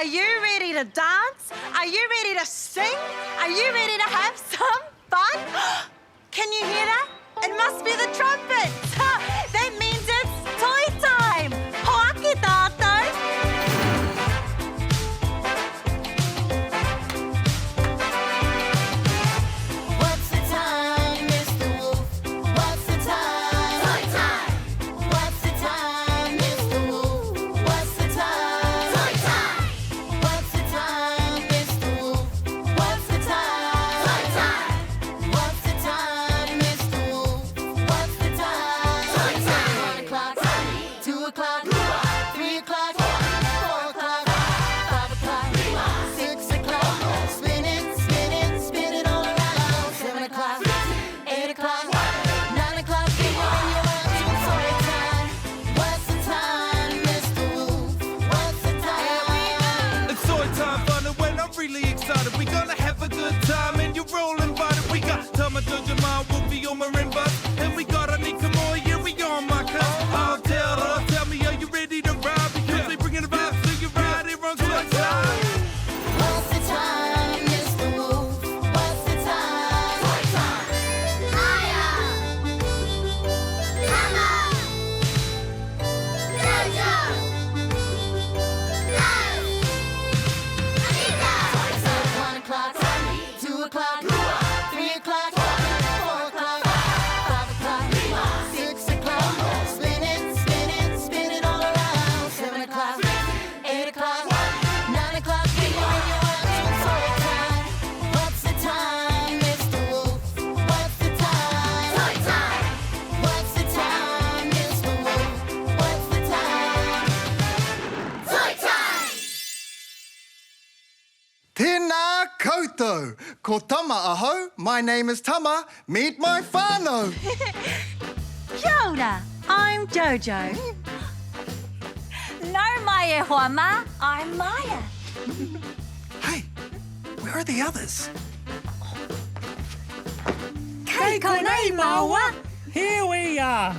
Are you ready to dance? Are you ready to sing? Are you ready to have some fun? Can you hear that? It must be the trumpets. That means it's toy time. Hoaki tātou. What's the time, Mr. Wolf? What's the time? Toy time! What's the time, Mr. Wolf? What's the time? Toy time! What's the time, Mr. Wolf? What's the time? Toy time! What's the time, Mr. Wolf? What's the time? Toy time! 1 o'clock, 2 o'clock, 3 o'clock, 4 o'clock, 5 o'clock, 6 o'clock. Spin it, spin it, spin it all around. 7 o'clock, 8 o'clock, 9 o'clock. When you're out to toy time. What's the time, Mr. Wolf? What's the time? It's toy time fun, and when I'm really excited, we gonna have a good time, and you're all invited. We got Tama and Jojo, Mahi and Wolfy on marimba, and we got Anika more, yeah, we on my cuss. I'll tell me, are you ready to ride? Because we bringing the vibes to you right here on toy time. What's the time, Mr. Wolf? What's the time? Toy time! Māia! Tama! Jojo! Anika! Toy time! 1 o'clock, 2 o'clock, 3 o'clock, 4 o'clock, 5 o'clock, 6 o'clock. Spin it, spin it, spin it all around. 7 o'clock, 8 o'clock, 9 o'clock. When you're out to toy time. What's the time, Mr. Wolf? What's the time? Toy time! What's the time, Mr. Wolf? What's the time? Toy time! Tēnā koutou. Ko Tama aho. My name is Tama. Meet my whānau. Kia ora, I'm Jojo. No mai e hoa ma, I'm Maya. Hey, where are the others? Kei konei maua. Here we are.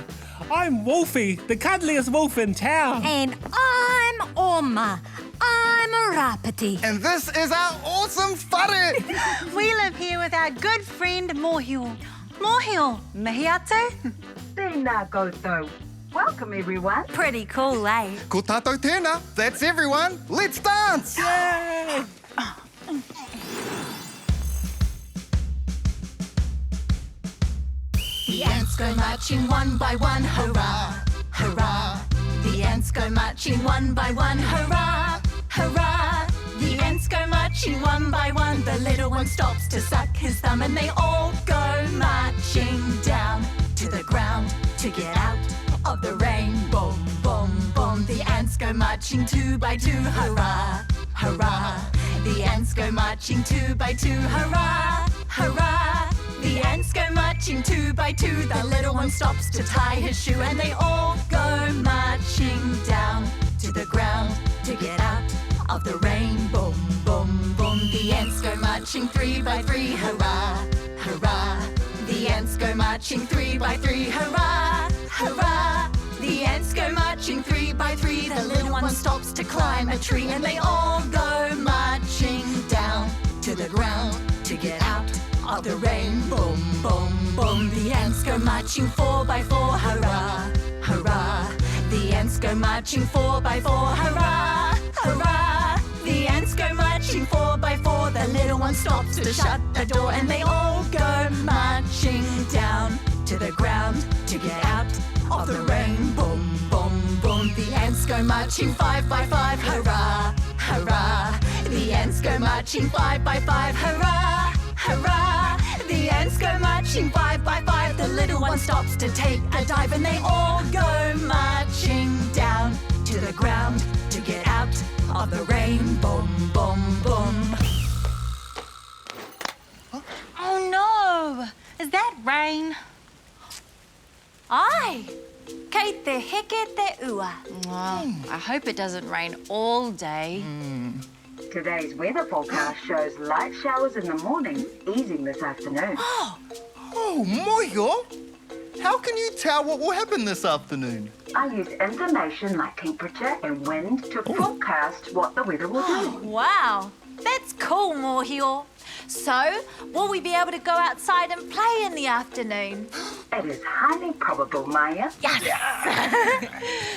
I'm Wolfy, the cuddliest wolf in town. And I'm Oma. I'm a rapati. And this is our awesome whare. We live here with our good friend Mōhio. Mōhio, mihi atu? Tēnā koutou. Welcome, everyone. Pretty cool, eh? Ko tātou tēnā. That's everyone. Let's dance. Yay! The ants go marching one by one, hurrah, hurrah. The ants go marching one by one, hurrah, hurrah. The ants go marching one by one. The little one stops to suck his thumb, and they all go marching down to the ground to get out of the rain. Boom, boom, boom. The ants go marching 2 by 2, hurrah, hurrah. The ants go marching 2 by 2, hurrah, hurrah. The ants go marching 2 by 2. The little one stops to tie his shoe, and they all go marching down to the ground to get out of the rain. Boom, boom, boom. The ants go marching 3 by 3, hurrah, hurrah. The ants go marching 3 by 3, hurrah, hurrah. The ants go marching 3 by 3. The little one stops to climb a tree, and they all go marching down to the ground to get out of the rain. Boom, boom, boom. The ants go marching 4 by 4, hurrah, hurrah. The ants go marching 4 by 4, hurrah, hurrah. The ants go marching 4 by 4. The little one stops to shut the door, and they all go marching down to the ground to get out of the rain. Boom, boom, boom. The ants go marching 5 by 5, hurrah, hurrah. The ants go marching 5 by 5, hurrah, hurrah. The ants go marching 5 by 5. The little one stops to take a dive, and they all go marching down to the ground to get out of the rain. Boom, boom, boom. Oh no! Is that rain? Ai! Kei te heke te ua. Oh, I hope it doesn't rain all day. Today's weather forecast shows light showers in the morning, easing this afternoon. Oh, Mōhio. How can you tell what will happen this afternoon? I use information like temperature and wind to forecast what the weather will do. Wow, that's cool, Mōhio. So, will we be able to go outside and play in the afternoon? It is highly probable, Maya. Yes!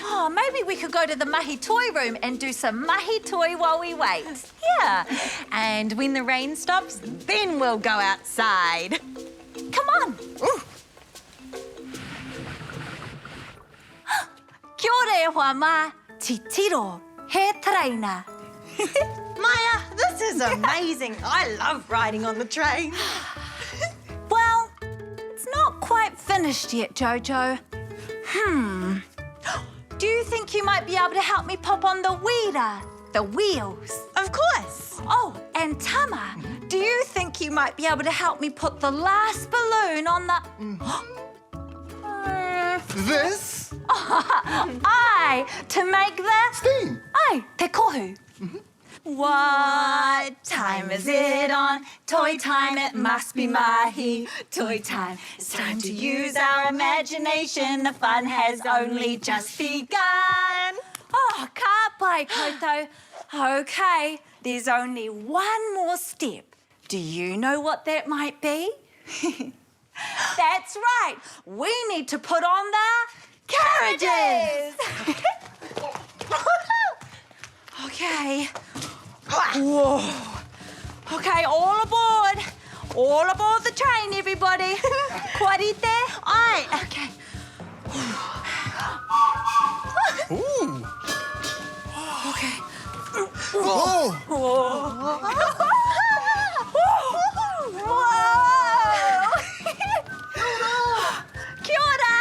Oh, maybe we could go to the Mahi Toi room and do some Mahi Toi while we wait. Yeah. And when the rain stops, then we'll go outside. Come on. Kia ora e hoa mā, ti tiro, he traina. Maya, this is amazing. I love riding on the train. Well, it's not quite finished yet, Jojo. Do you think you might be able to help me pop on the wheels? Of course. Oh, and Tama, do you think you might be able to help me put the last balloon on the... This? Aye, to make the... Steam. Aye, te kohu. What time is it on? Toy time, it must be Mahi Toi time. It's time to use our imagination. The fun has only just begun. Oh, ka pai koutou. Okay, there's only one more step. Do you know what that might be? That's right. We need to put on the carriages. Okay. Whoa. Okay, all aboard. All aboard the train, everybody. Kwarite? Aye. Okay. Ooh. Okay. Whoa. Whoa. Kia ora.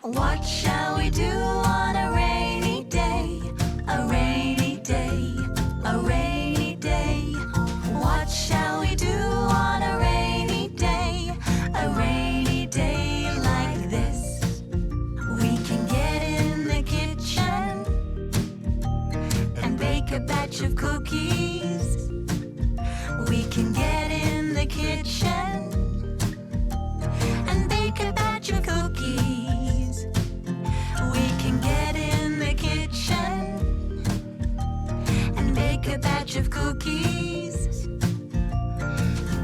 What shall we do on a rainy day? A rainy day, a rainy day. What shall we do on a rainy day? A rainy day like this. We can get in the kitchen and bake a batch of cookies. We can get in the kitchen and bake a batch of cookies. We can get in the kitchen and bake a batch of cookies.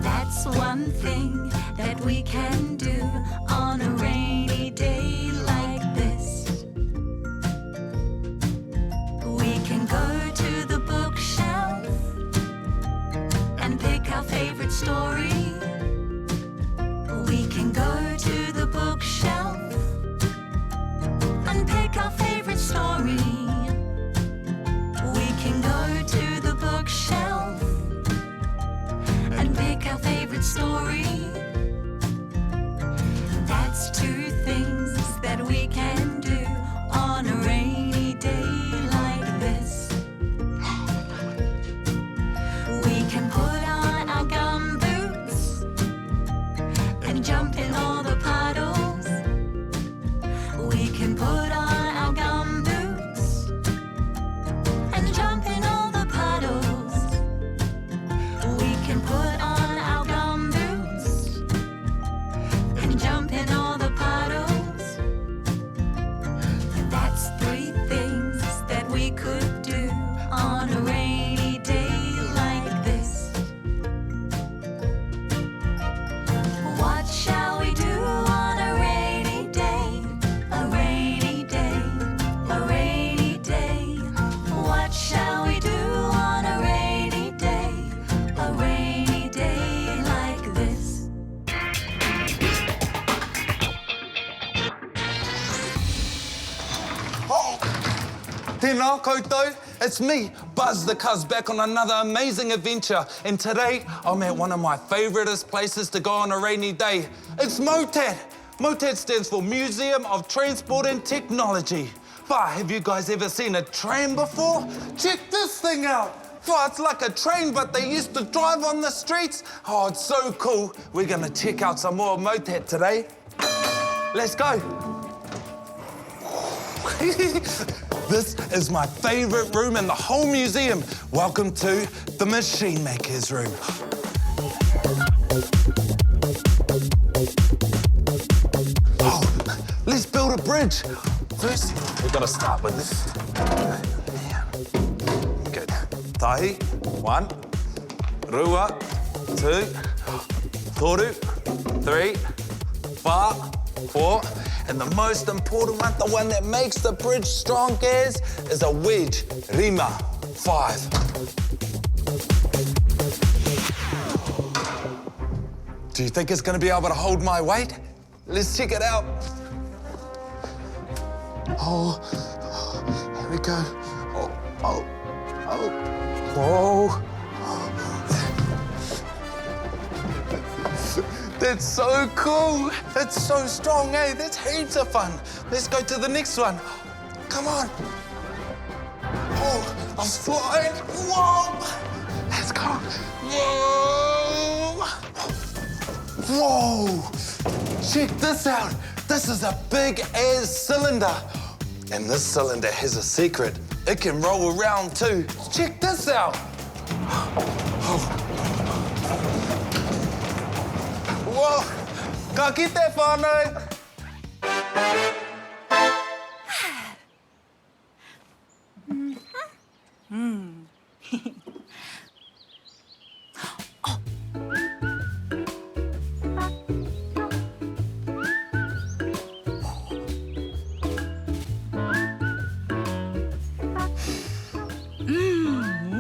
That's one thing that we can do on a rainy day like this. We can go to the bookshelf and pick our favorite story. We can go to the bookshelf and pick our favorite story. We can go to the bookshelf and pick our favorite story. That's two things that we can do on a rainy day like this. We can put on our gum boots and jump in all the puddles. We can put on our gum boots and jump in all the puddles. We can put on our gum boots and jump in all the puddles. That's three things that we could do on a rainy day like this. What shall we do on a rainy day? A rainy day, a rainy day. What shall we do on a rainy day? A rainy day like this. Tēnā koutou, it's me, Buzz the Cuz, back on another amazing adventure. And today, I'm at one of my favouriteest places to go on a rainy day. It's MOTAT. MOTAT stands for Museum of Transport and Technology. But have you guys ever seen a train before? Check this thing out. Oh, it's like a train, but they used to drive on the streets. Oh, it's so cool. We're gonna check out some more of MOTAT today. Let's go. This is my favourite room in the whole museum. Welcome to the Machine Maker's Room. Oh, let's bridge. First, we've got to start with this. Good. Tahi, 1. Rua, 2. Toru, 3. Pa, 4. And the most important one, the one that makes the bridge strong, is a wedge. Rima, 5. Do you think it's going to be able to hold my weight? Let's check it out. Oh, here we go. Whoa. That's so cool. It's so strong, eh? That's heaps of fun. Let's go to the next one. Come on. Oh, I'm flying. Whoa. Let's go. Whoa. Whoa. Check this out. This is a big-ass cylinder. And this cylinder has a secret. It can roll around too. Check this out. Whoa. Ka kite whānau.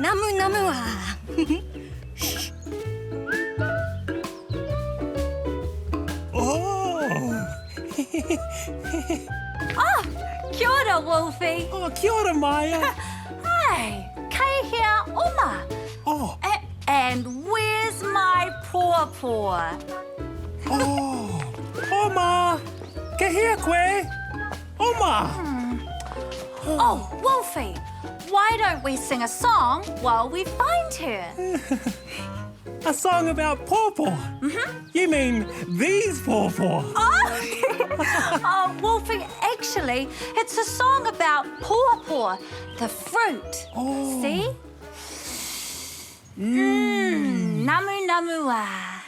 Namu namu ah. Kia ora, Wolfy. Oh, kia ora, Māia. Hey, kei here, Oma. Oh, And where's my Paw Paw? oh. Oma. Ke hea koe. Oma. Oh, Wolfy, why don't we sing a song while we find her? A song about Paw Paw. You mean these Paw Paw? Oh, Wolfy, actually, it's a song about Paw Paw, the fruit. Oh. See? Namu namu ah.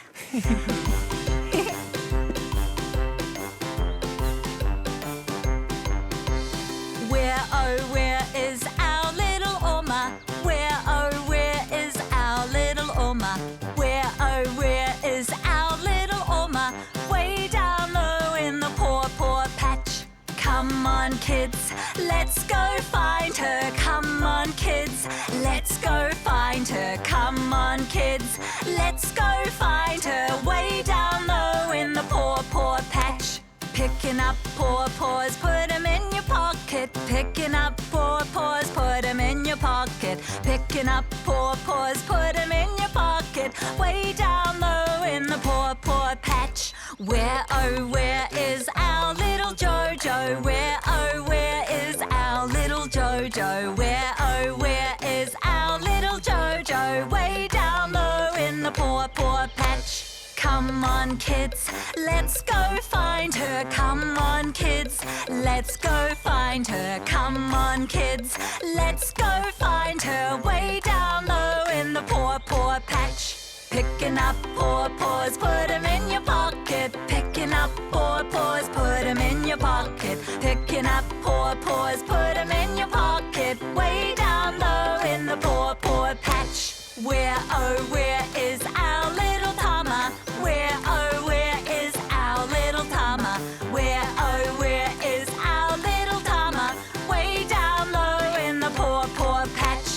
Where, oh, where is our little Oma? Where, oh, where is our little Oma? Where, oh, where is our little Oma? Way down low in the Paw Paw patch. Come on, kids, let's go find her. Come on, kids, let's go find her. Come on, kids, let's go find her. Way down low in the Paw Paw patch. Picking up Paw Paws, put 'em in your pocket. Picking up Paw Paws, put 'em in your pocket. Picking up Paw Paws, put 'em in your pocket. Way down low in the Paw Paw patch. Where, oh, where is our little Jojo? Where, oh, where is our little Jojo? Where, oh, where is our little Jojo? Way down low in the Paw Paw patch. Come on, kids, let's go find her. Come on, kids, let's go find her. Come on, kids, let's go find her. Way down low in the Paw Paw patch. Picking up Paw Paws, put 'em in your pocket. Picking up Paw Paws, put 'em in your pocket. Picking up Paw Paws, put 'em in your pocket. Way down low in the Paw Paw patch. Where, oh, where is our little Tama? Where, oh, where is our little Tama? Where, oh, where is our little Tama? Way down low in the Paw Paw patch.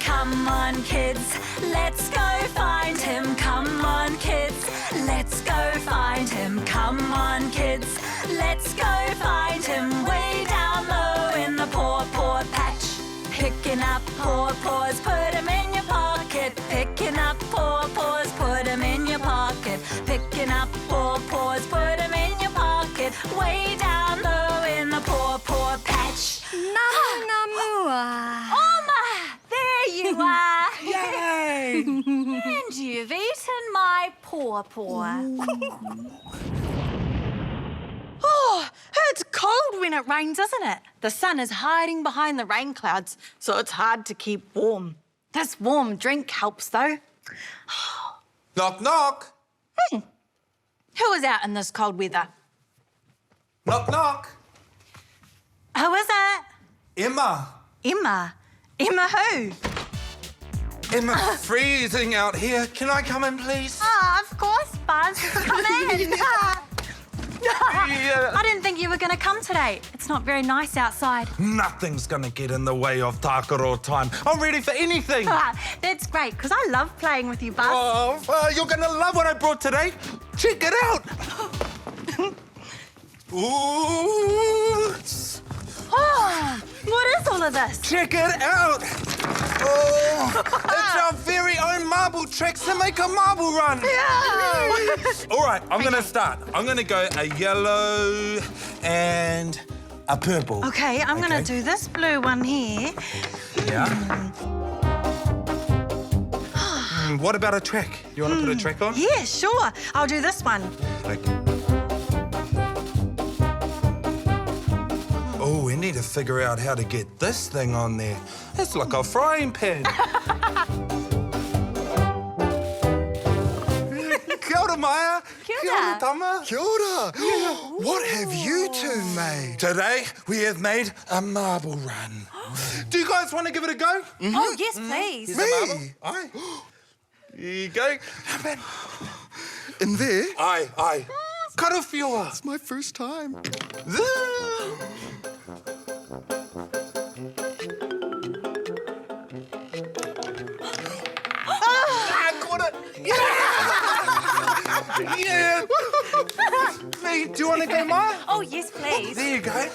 Come on, kids, let's go find him. Come on, kids, let's go find him. Come on, kids, let's go find him. Way down low in the Paw Paw patch. Picking up Paw Paws, put 'em in your pocket. Picking up Paw Paws, put 'em in your pocket. Picking up Paw Paws, put 'em in your pocket. Way down low in the Paw Paw patch. Namu namu ah. Oma, there you are. Yay! And you've eaten my Paw Paw. Oh, it's cold when it rains, isn't it? The sun is hiding behind the rain clouds, so it's hard to keep warm. This warm drink helps, though. Knock, knock. Who is out in this cold weather? Knock, knock. Who is it? Emma. Emma. Emma who? Emma's freezing out here. Can I come in, please? Oh, of course, Buzz. Come in. Yeah. I didn't think you were going to come today. It's not very nice outside. Nothing's gonna get in the way of Tākaro time. I'm ready for anything. That's great, because I love playing with you, Buzz. Oh, you're gonna love what I brought today. Check it out. Ooh. Oh, what is all of this? Check it out. Oh, it's our very own marble tracks to make a marble run. All right, I'm gonna start. I'm gonna go a yellow and a purple. Okay, I'm going to do this blue one here. Yeah. What about a track? You want to put a track on? Yeah, sure. I'll do this one. Okay. Oh, we need to figure out how to get this thing on there. It's like a frying pan. Kia ora, Maia. Kia ora, Tama. Kia ora. What have you two made? Today, we have made a marble run. Do you guys want to give it a go? Oh, yes, please. Here's a marble. Aye. Here you go. In there? Aye. Karawhiua. It's my first time. I caught it. Yeah. Me, do you want to go, Maya? Oh, yes, please. There you go.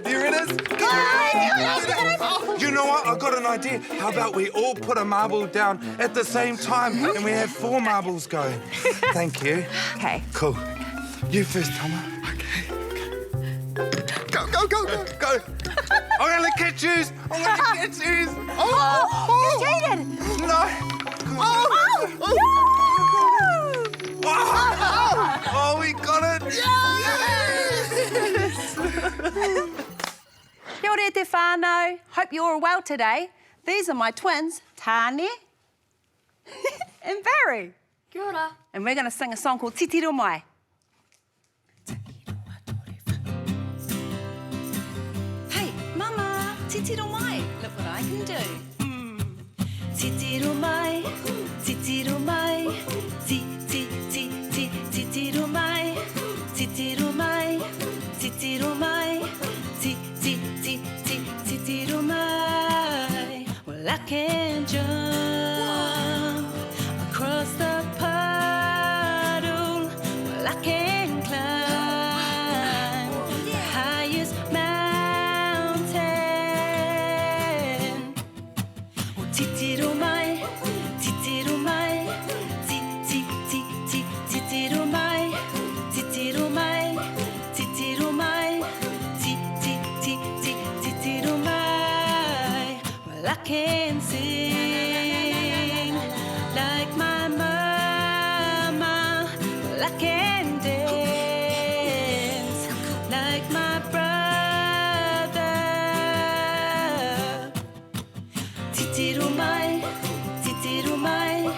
There it is. You know what? I've got an idea. How about we all put a marble down at the same time and we have 4 marbles going? Thank you. Okay. Cool. You first, Tama. Go. Go. I'm gonna catch yous. I'm gonna catch yous. You cheated! No. Oh, we got it. Kia ora te whānau. Hope you're all well today. These are my twins, Tāne and Barry. Kia ora. And we're going to sing a song called Titiro Mai. Hey, Mama, Titiro Mai. Look what I can do. Titiro Mai, Titiro Mai, Titiro Mai, Titiro Mai, Titiro Mai, Titiro Mai. Well, I can jump across the puddle. Well, I can climb the highest mountain. Oh, Titiro Mai, Titiro Mai, Titiro Mai, Titiro Mai, Titiro Mai, Titiro Mai. Well, I can sing like my mama. Well, I can dance like my brother. Titiro Mai, Titiro Mai,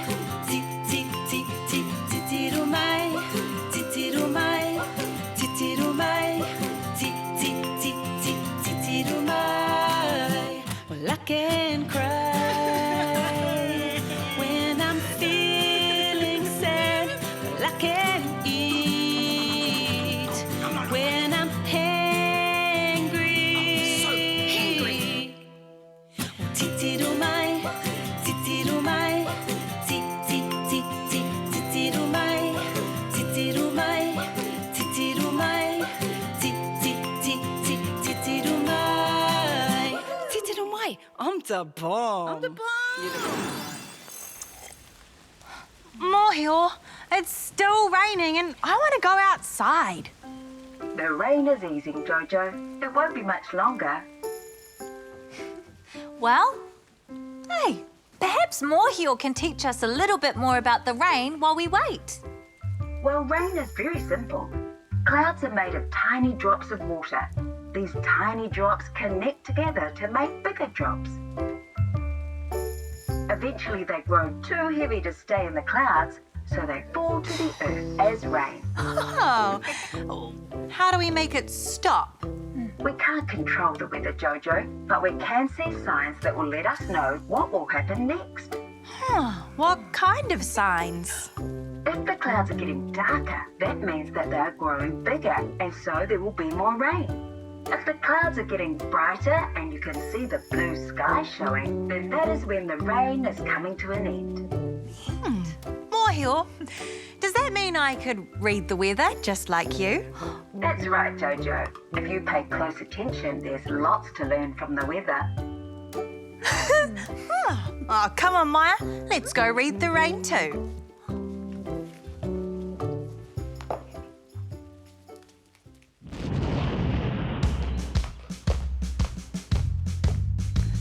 Titiro Mai, Titiro Mai, Titiro Mai, Titiro Mai. Well, I can cry when I'm feeling sad. Well, I can eat when I'm hangry. Titiro Mai, Titiro Mai, Titiro Mai, Titiro Mai, Titiro Mai, Titiro Mai. Titiro Mai, I'm the bomb. I'm the bomb. Mōhio, it's still raining and I want to go outside. The rain is easing, Jojo. It won't be much longer. Well, hey, perhaps Mōhio can teach us a little bit more about the rain while we wait. Well, rain is very simple. Clouds are made of tiny drops of water. these tiny drops connect together to make bigger drops. Eventually they grow too heavy to stay in the clouds, so they fall to the earth as rain. Oh, how do we make it stop? We can't control the weather, Jojo, but we can see signs that will let us know what will happen next. What kind of signs? If the clouds are getting darker, that means that they are growing bigger, and so there will be more rain. If the clouds are getting brighter and you can see the blue sky showing, then that is when the rain is coming to an end. Mōhio, does that mean I could read the weather just like you? That's right, Jojo. If you pay close attention, there's lots to learn from the weather. Oh, come on, Maya. Let's go read the rain too.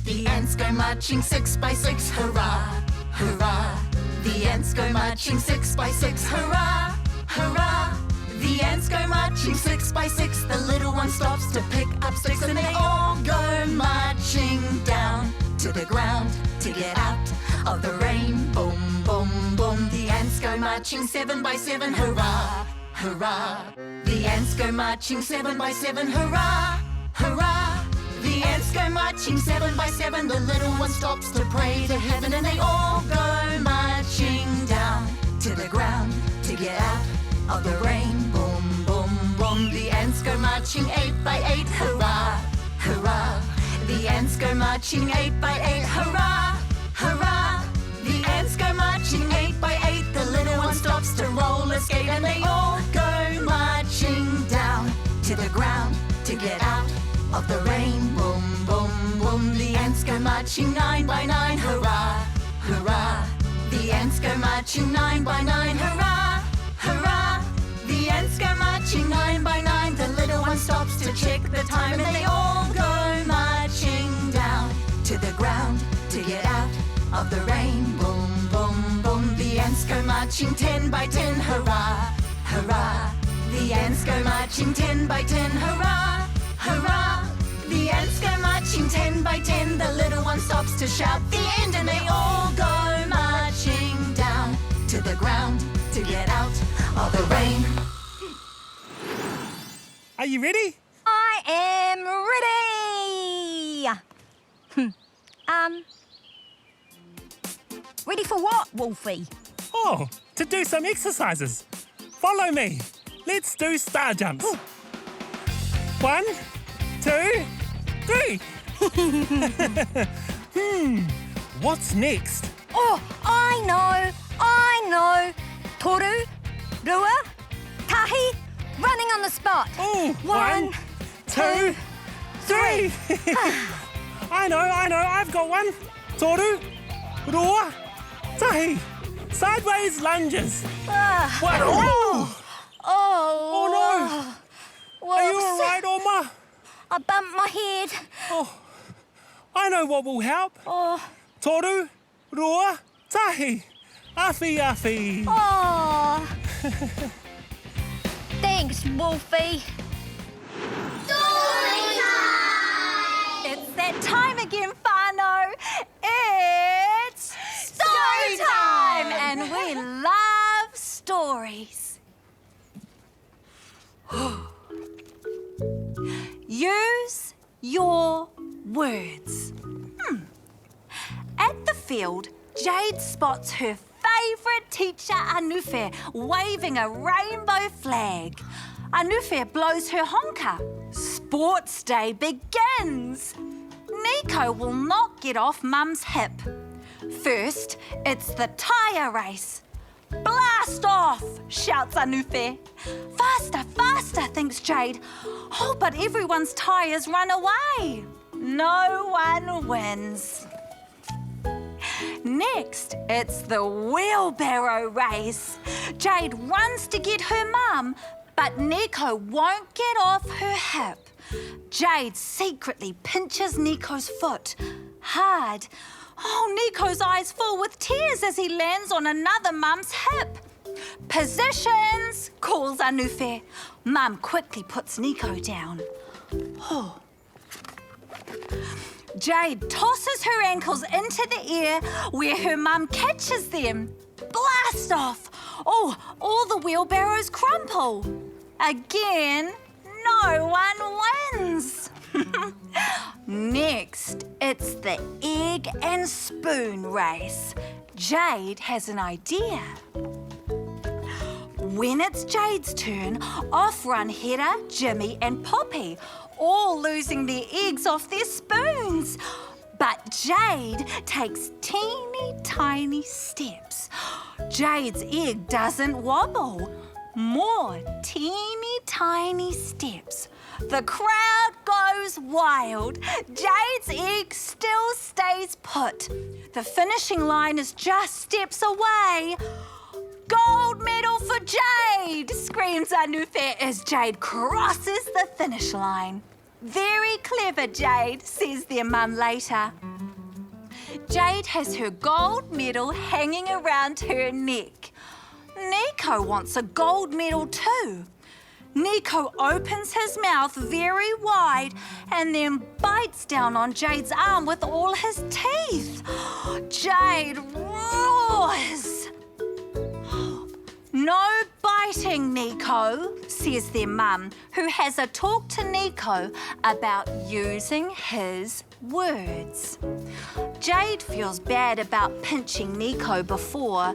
The ants go marching 6 by 6, hurrah, hurrah. The ants go marching 6 by 6, hurrah, hurrah. The ants go marching 6 by 6. The little one stops to pick up sticks, and they all go marching down to the ground to get out of the rain. Boom, boom, boom. The ants go marching 7 by 7, hurrah, hurrah. The ants go marching 7 by 7, hurrah, hurrah. The ants go marching 7 by 7. The little one stops to pray to heaven, and they all go marching down to the ground to get out of the rain. Boom, boom, boom. The ants go marching 8 by 8, hurrah, hurrah. The ants go marching 8 by 8, hurrah, hurrah. The ants go marching 8 by 8. The little one stops to roller skate, and they all go marching down to the ground to get out of the rain. Boom, boom, boom. The ants go marching 9 by 9, hurrah, hurrah. The ants go marching 9 by 9, hurrah, hurrah. The ants go marching 9 by 9. The little one stops to check the time, and they all go marching down to the ground to get out of the rain. Boom, boom, boom. The ants go marching 10 by 10, hurrah, hurrah. The ants go marching 10 by 10, hurrah, hurrah. The ants go marching 10 by 10. The little one stops to shout the end, and they all go marching down to the ground to get out of the rain. Are you ready? I am ready. Ready for what, Wolfie? Oh, to do some exercises. Follow me. Let's do star jumps. 1, 2, 3. What's next? Oh, I know. Toru, rua, tahi, running on the spot. Oh, 1, 2, 3. I know, I've got one. Toru, rua, tahi. Sideways lunges. What? Oh! Oh no! Are you all right, Oma? I bumped my head. Oh, I know what will help. Oh. Toru, rua, tahi. Awhi, awhi. Oh. Thanks, Wolfie. It's that time again, whānau. It's story time! And we love stories. Use your words. At the field, Jade spots her favourite teacher, Anuwhe, waving a rainbow flag. Anuwhe blows her honker. Sports day begins. Nico will not get off Mum's hip. First, it's the tyre race. Blast off, shouts Anuwhe. Faster, faster, thinks Jade. Oh, but everyone's tyres run away. No one wins. Next, it's the wheelbarrow race. Jade runs to get her mum, but Nico won't get off her hip. Jade secretly pinches Nico's foot hard. Oh, Nico's eyes fill with tears as he lands on another mum's hip. Positions, calls Anuwhe. Mum quickly puts Nico down. Jade tosses her ankles into the air where her mum catches them. Blast off! Oh, all the wheelbarrows crumple. Again, no one wins. Next, it's the egg and spoon race. Jade has an idea. When it's Jade's turn, off run Hera, Jimmy and Poppy, all losing their eggs off their spoons. But Jade takes teeny tiny steps. Jade's egg doesn't wobble. More teeny tiny steps. The crowd goes wild. Jade's egg still stays put. The finishing line is just steps away. Gold medal for Jade! Screams Anufe as Jade crosses the finish line. Very clever, Jade, says their mum later. Jade has her gold medal hanging around her neck. Nico wants a gold medal too. Nico opens his mouth very wide and then bites down on Jade's arm with all his teeth. Jade roars. No biting, Nico, says their mum, who has a talk to Nico about using his words. Jade feels bad about pinching Nico before.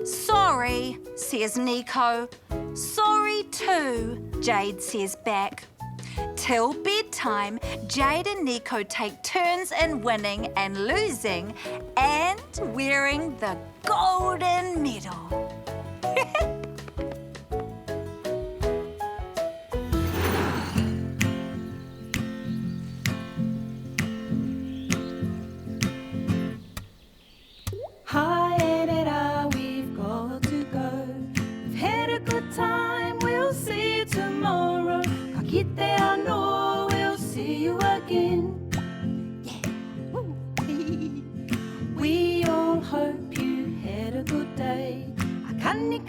Sorry, says Nico. Sorry too, Jade says back. Till bedtime, Jade and Nico take turns in winning and losing and wearing the golden medal. Hi, Edita, we've got to go. We've had a good time, we'll see you tomorrow. Ka kite anō, we'll see you again. We all hope you had a good day. A kani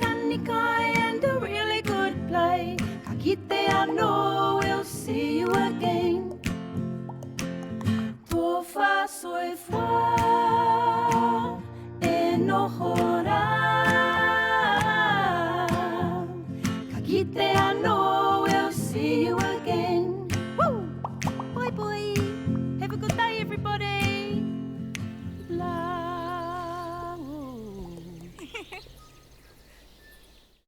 kai and a really good play. Ka kite anō, we'll see you again. Tō wha soi wha e noho rā. Ka kite anō, we'll see you again.